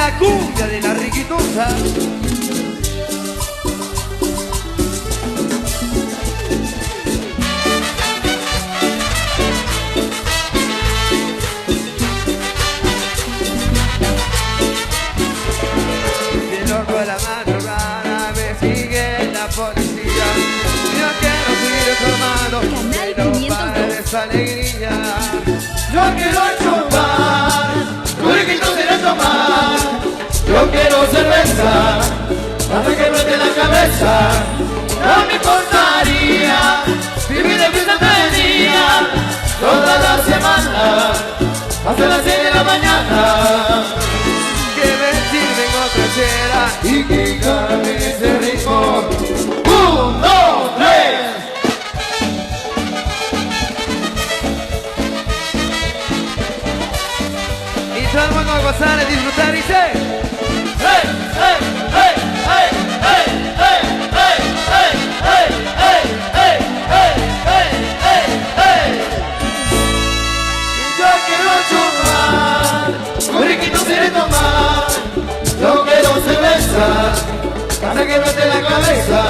la cumbia de la riquitosa. Si loco la madrugada me sigue la policía, yo quiero seguir formando pero para esa alegría. Yo quiero chupar, Riquito quiere tomar. Yo quiero cerveza, hasta que brote la cabeza. No me importaría vivir de fiesta todo el día, toda la semana, hasta las 6 de la mañana. Que me sirven otra chela y que cambie ese ritmo. 1, 2, 3. Todo el mundo a gozar y disfrutar y sé. ¡Hey, hey, hey, hey, hey, hey, hey, hey, hey, hey, hey, hey, hey, hey, hey! Yo quiero chupar, un riquito quiere tomar. Yo quiero cerveza, hasta que brote la cabeza.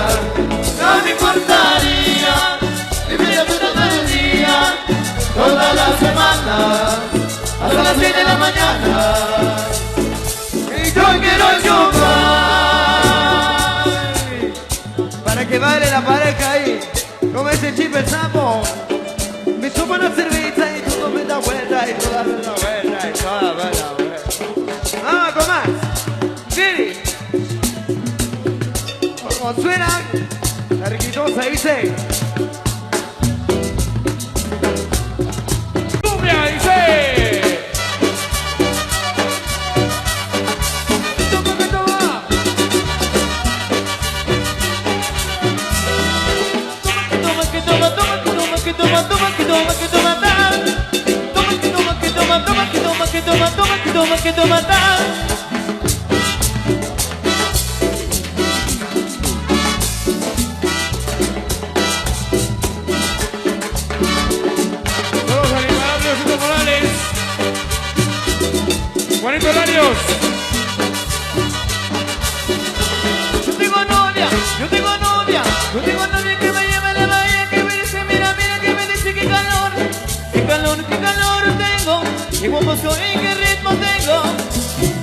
No me importaría vivir la fiesta todo el día, toda la semana, hasta las 6 de la mañana. Y yo quiero chupar, para que baile la pareja ahí, como ese chip el sapo. Me chupa una cerveza y todo me da vuelta y toda me da vuelta y toda me da vuelta. Vamos con más. Siri. Como suena, la riquitosa dice. ¡Cumbia dice! Juanito Larios. Yo tengo novia, yo tengo novia, yo tengo novia que me lleva a la bahía, que me dice mira, mira, que me dice qué calor tengo, qué guapo soy, qué ritmo tengo.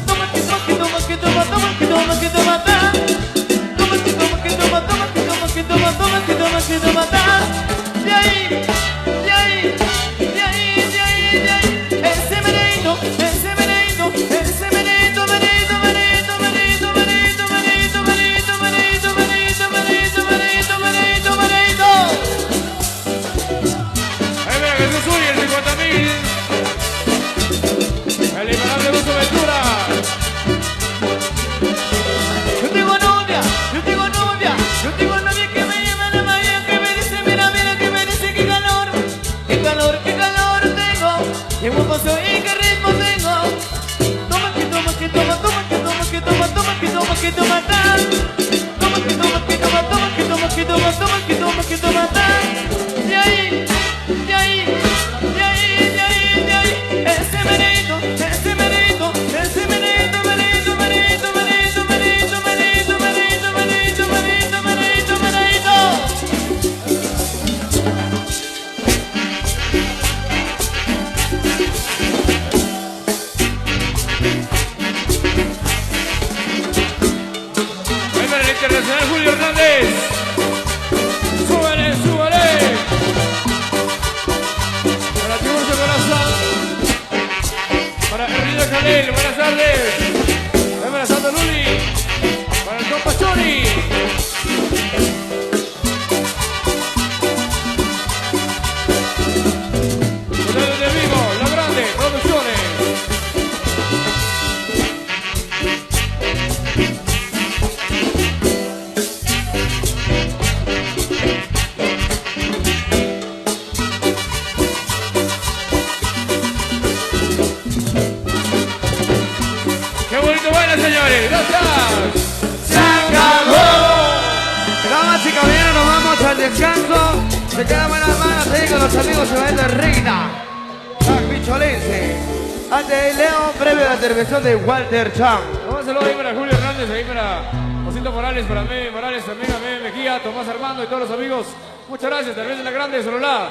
Toma que toma, que toma, que toma, toma, que toma, que toma, ta. Toma que toma, que toma, toma, que toma, que toma, toma, que toma, que toma, ta. De ahí, de ahí, de ahí, de ahí, de ahí, ese meneito, ese meneito, ese meneito, meneito, meneito, meneito, meneito, meneito, meneito, meneito, meneito, meneito, meneito, meneito, meneito. Ahí mira que se sube el 50.000. El imparable Lucio Ventura. Yo tengo novia, yo tengo novia, yo tengo novia que me lleva a la bahía, que me dice mira, mira, que me dice qué calor tengo, qué guapo soy y qué ritmo tengo. Toma que toma, que toma, toma, que toma, que toma, toma, que toma, que toma, ta. Toma que toma, que toma, toma, que toma, que toma, toma, que toma, que toma, ta. De ahí, de ahí, de ahí, de ahí, de ahí, ese meneito, ese meneito, ese meneito, meneito, meneito, meneito, meneito, meneito, meneito, meneito, meneito, meneito, meneito. Ahí para el internacional Julio Hernández. Súbale, súbale. Para Tiburcio Corazón. Para Enrique Jalel, buenas tardes. Buenas tardes, Luli. Para el compa Chori. Desde Vigo, La Grande, Producciones. ¡Qué bonito baila, señores! ¡Gracias! ¡Se acabó! Damas y caballeros, nos vamos al descanso. Se quedan buenas manos ahí con los amigos se va a ir de Reina. Picholense. Ante Leo, breve la intervención de Walter Chang. saludo ahí para Julio Hernández, ahí para Josito Morales, para Meme Morales, también a Meme Mejía, Tomás Armando y todos los amigos. Muchas gracias, tal vez en la grande, Sololá.